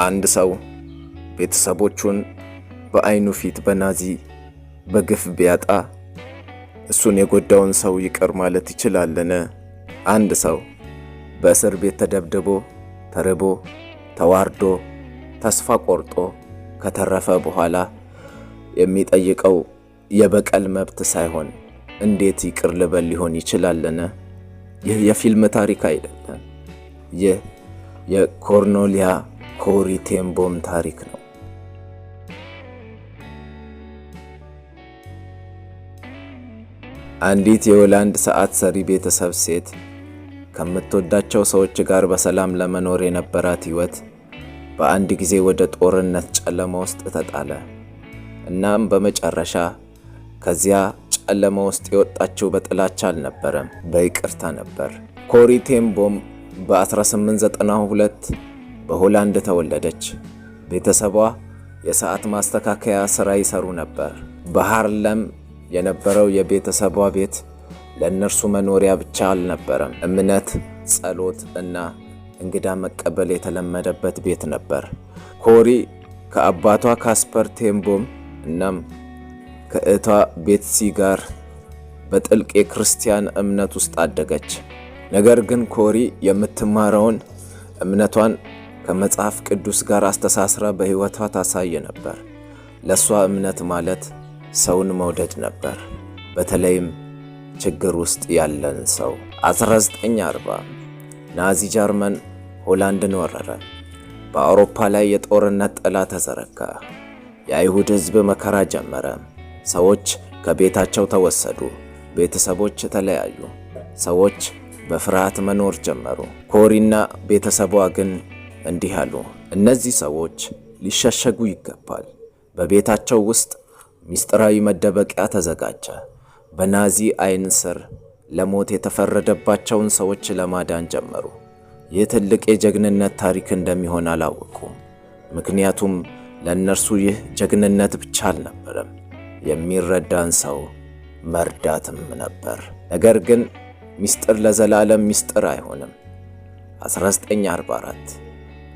አንድ ሰው ቤተሰቦቹን በአይኑ ፊት በናዚ በግፍ ቢያጣ እሱን የጎዳውን ሰው ይቅር ማለት ይችላልን? አንድ ሰው በእስር ቤት ተደብድቦ ተርቦ ተዋርዶ ተስፋ ቆርጦ ከተረፈ በኋላ የሚጠይቀው የበቀል መብት ሳይሆን እንዴት ይቅር ልበል ሊሆን ይችላልን? ይህ የፊልም ታሪክ አይደለም። ይህ የኮርኔሊያ ኮሪ ቴን ቦም ታሪክ ነው። አንዲት የሆላንድ ሰዓት ሰሪ ቤተሰብ ሴት ከምትወዳቸው ሰዎች ጋር በሰላም ለመኖር የነበራት ሕይወት በአንድ ጊዜ ወደ ጦርነት ጨለማ ውስጥ ተጣለ። እናም በመጨረሻ ከዚያ ጨለማ ውስጥ የወጣችው በጥላቻ አልነበረም፣ በይቅርታ ነበር። ኮሪ ቴን ቦም በ1892 በሆላንድ ተወለደች። ቤተሰቧ የሰዓት ማስተካከያ ሥራ ይሰሩ ነበር። በሃርለም የነበረው የቤተሰቧ ቤት ለእነርሱ መኖሪያ ብቻ አልነበረም። እምነት፣ ጸሎት እና እንግዳ መቀበል የተለመደበት ቤት ነበር። ኮሪ ከአባቷ ካስፐር ቴን ቦም እናም ከእህቷ ቤትሲ ጋር በጥልቅ የክርስቲያን እምነት ውስጥ አደገች። ነገር ግን ኮሪ የምትማረውን እምነቷን ከመጽሐፍ ቅዱስ ጋር አስተሳስራ በሕይወቷ ታሳይ ነበር። ለሷ እምነት ማለት ሰውን መውደድ ነበር፣ በተለይም ችግር ውስጥ ያለን ሰው። 1940 ናዚ ጀርመን ሆላንድን ወረረ። በአውሮፓ ላይ የጦርነት ጥላ ተዘረጋ። የአይሁድ ሕዝብ መከራ ጀመረ። ሰዎች ከቤታቸው ተወሰዱ። ቤተሰቦች ተለያዩ። ሰዎች በፍርሃት መኖር ጀመሩ። ኮሪና ቤተሰቧ ግን እንዲህ አሉ፣ እነዚህ ሰዎች ሊሸሸጉ ይገባል። በቤታቸው ውስጥ ሚስጥራዊ መደበቂያ ተዘጋጀ። በናዚ አይን ስር ለሞት የተፈረደባቸውን ሰዎች ለማዳን ጀመሩ። ይህ ትልቅ የጀግንነት ታሪክ እንደሚሆን አላወቁም። ምክንያቱም ለእነርሱ ይህ ጀግንነት ብቻ አልነበረም፣ የሚረዳን ሰው መርዳትም ነበር። ነገር ግን ሚስጥር ለዘላለም ሚስጥር አይሆንም። 1944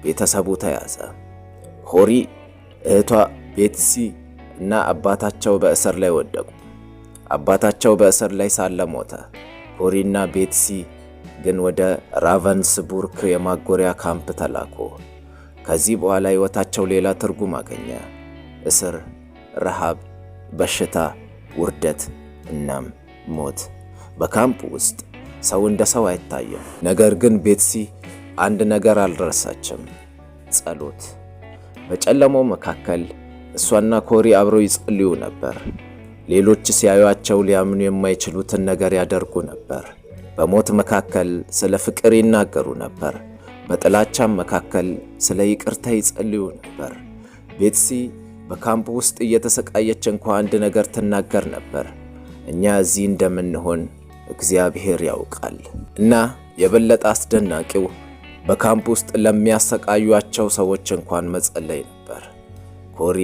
ቤተሰቡ ተያዘ። ኮሪ፣ እህቷ ቤትሲ እና አባታቸው በእስር ላይ ወደቁ። አባታቸው በእስር ላይ ሳለ ሞተ። ኮሪና ቤትሲ ግን ወደ ራቨንስቡርክ የማጎሪያ ካምፕ ተላኩ። ከዚህ በኋላ ሕይወታቸው ሌላ ትርጉም አገኘ። እስር፣ ረሃብ፣ በሽታ፣ ውርደት እናም ሞት። በካምፕ ውስጥ ሰው እንደ ሰው አይታየም። ነገር ግን ቤትሲ አንድ ነገር አልረሳችም፣ ጸሎት። በጨለማው መካከል እሷና ኮሪ አብረው ይጸልዩ ነበር። ሌሎች ሲያዩአቸው ሊያምኑ የማይችሉትን ነገር ያደርጉ ነበር። በሞት መካከል ስለ ፍቅር ይናገሩ ነበር። በጥላቻም መካከል ስለ ይቅርታ ይጸልዩ ነበር። ቤትሲ በካምፕ ውስጥ እየተሰቃየች እንኳ አንድ ነገር ትናገር ነበር፣ እኛ እዚህ እንደምንሆን እግዚአብሔር ያውቃል። እና የበለጠ አስደናቂው በካምፕ ውስጥ ለሚያሰቃዩአቸው ሰዎች እንኳን መጸለይ ነበር። ኮሪ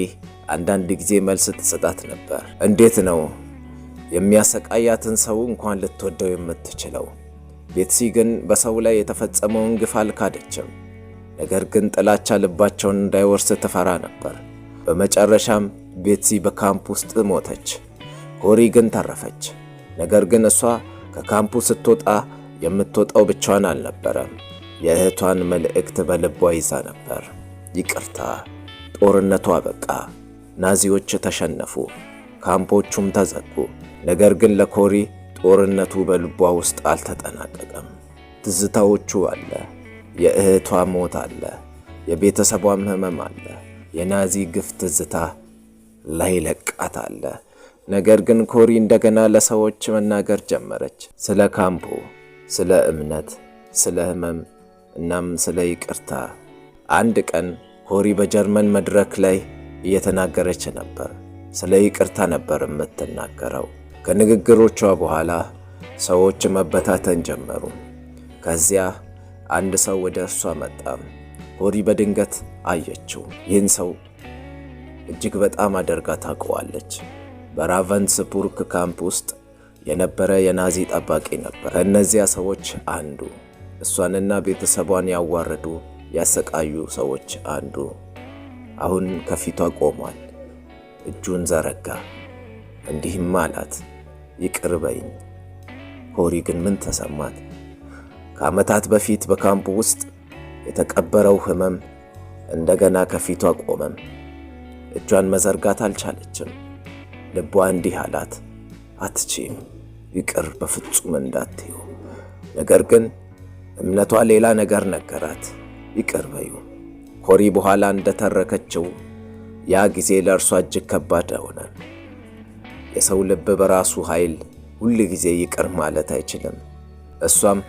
አንዳንድ ጊዜ መልስ ትሰጣት ነበር። እንዴት ነው የሚያሰቃያትን ሰው እንኳን ልትወደው የምትችለው? ቤትሲ ግን በሰው ላይ የተፈጸመውን ግፍ አልካደችም። ነገር ግን ጥላቻ ልባቸውን እንዳይወርስ ትፈራ ነበር። በመጨረሻም ቤትሲ በካምፕ ውስጥ ሞተች። ኮሪ ግን ተረፈች። ነገር ግን እሷ ከካምፑ ስትወጣ የምትወጣው ብቻዋን አልነበረም። የእህቷን መልእክት በልቧ ይዛ ነበር። ይቅርታ። ጦርነቱ አበቃ። ናዚዎች ተሸነፉ። ካምፖቹም ተዘጉ። ነገር ግን ለኮሪ ጦርነቱ በልቧ ውስጥ አልተጠናቀቀም። ትዝታዎቹ አለ። የእህቷ ሞት አለ። የቤተሰቧም ሕመም አለ። የናዚ ግፍ ትዝታ ላይ ለቃት አለ። ነገር ግን ኮሪ እንደገና ለሰዎች መናገር ጀመረች። ስለ ካምፑ፣ ስለ እምነት፣ ስለ ሕመም እናም ስለ ይቅርታ። አንድ ቀን ኮሪ በጀርመን መድረክ ላይ እየተናገረች ነበር። ስለ ይቅርታ ነበር የምትናገረው። ከንግግሮቿ በኋላ ሰዎች መበታተን ጀመሩ። ከዚያ አንድ ሰው ወደ እርሷ መጣ። ኮሪ በድንገት አየችው። ይህን ሰው እጅግ በጣም አድርጋ ታውቀዋለች። በራቨንስቡርክ ካምፕ ውስጥ የነበረ የናዚ ጠባቂ ነበር። ከእነዚያ ሰዎች አንዱ እሷንና ቤተሰቧን ያዋረዱ ያሰቃዩ ሰዎች አንዱ አሁን ከፊቷ ቆሟል። እጁን ዘረጋ፣ እንዲህም አላት፣ ይቅር በይኝ። ኮሪ ግን ምን ተሰማት? ከዓመታት በፊት በካምፕ ውስጥ የተቀበረው ሕመም እንደገና ከፊቷ ቆመም። እጇን መዘርጋት አልቻለችም። ልቧ እንዲህ አላት፣ አትችይም፣ ይቅር በፍጹም እንዳትዩ። ነገር ግን እምነቷ ሌላ ነገር ነገራት፣ ይቅር በዩ። ኮሪ በኋላ እንደተረከችው ያ ጊዜ ለእርሷ እጅግ ከባድ ሆነ። የሰው ልብ በራሱ ኃይል ሁል ጊዜ ይቅር ማለት አይችልም። እሷም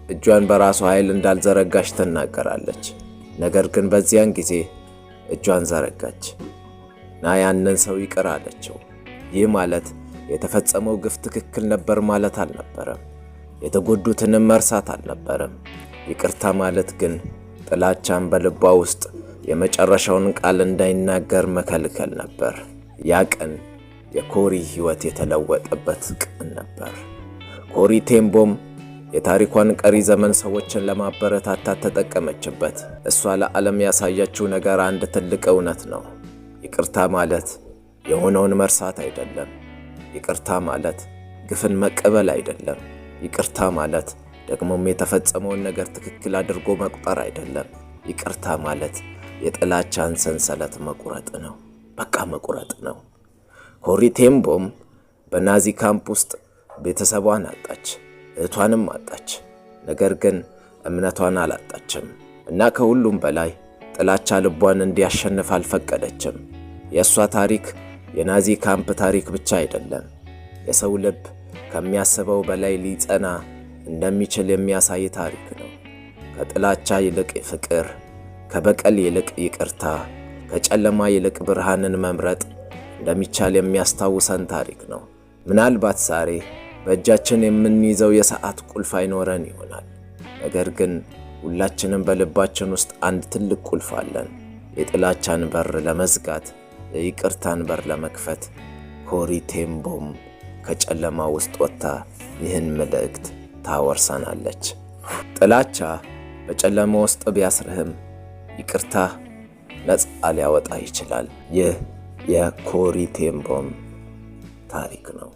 እጇን በራሱ ኃይል እንዳልዘረጋች ትናገራለች። ነገር ግን በዚያን ጊዜ እጇን ዘረጋች እና ያንን ሰው ይቅር አለችው። ይህ ማለት የተፈጸመው ግፍ ትክክል ነበር ማለት አልነበረም። የተጎዱትንም መርሳት አልነበረም። ይቅርታ ማለት ግን ጥላቻን በልቧ ውስጥ የመጨረሻውን ቃል እንዳይናገር መከልከል ነበር። ያ ቀን የኮሪ ሕይወት የተለወጠበት ቀን ነበር። ኮሪ ቴምቦም የታሪኳን ቀሪ ዘመን ሰዎችን ለማበረታታት ተጠቀመችበት። እሷ ለዓለም ያሳየችው ነገር አንድ ትልቅ እውነት ነው። ይቅርታ ማለት የሆነውን መርሳት አይደለም። ይቅርታ ማለት ግፍን መቀበል አይደለም። ይቅርታ ማለት ደግሞም የተፈጸመውን ነገር ትክክል አድርጎ መቁጠር አይደለም። ይቅርታ ማለት የጥላቻን ሰንሰለት መቁረጥ ነው። በቃ መቁረጥ ነው። ኮሪ ቴምቦም በናዚ ካምፕ ውስጥ ቤተሰቧን አጣች፣ እህቷንም አጣች። ነገር ግን እምነቷን አላጣችም እና ከሁሉም በላይ ጥላቻ ልቧን እንዲያሸንፍ አልፈቀደችም። የእሷ ታሪክ የናዚ ካምፕ ታሪክ ብቻ አይደለም። የሰው ልብ ከሚያስበው በላይ ሊጸና እንደሚችል የሚያሳይ ታሪክ ነው። ከጥላቻ ይልቅ ፍቅር፣ ከበቀል ይልቅ ይቅርታ፣ ከጨለማ ይልቅ ብርሃንን መምረጥ እንደሚቻል የሚያስታውሰን ታሪክ ነው። ምናልባት ዛሬ በእጃችን የምንይዘው የሰዓት ቁልፍ አይኖረን ይሆናል። ነገር ግን ሁላችንም በልባችን ውስጥ አንድ ትልቅ ቁልፍ አለን። የጥላቻን በር ለመዝጋት፣ የይቅርታን በር ለመክፈት። ኮሪ ቴምቦም ከጨለማ ውስጥ ወጥታ ይህን መልእክት ታወርሰናለች። ጥላቻ በጨለማ ውስጥ ቢያስርህም ይቅርታ ነፃ ሊያወጣ ይችላል። ይህ የኮሪ ቴምቦም ታሪክ ነው።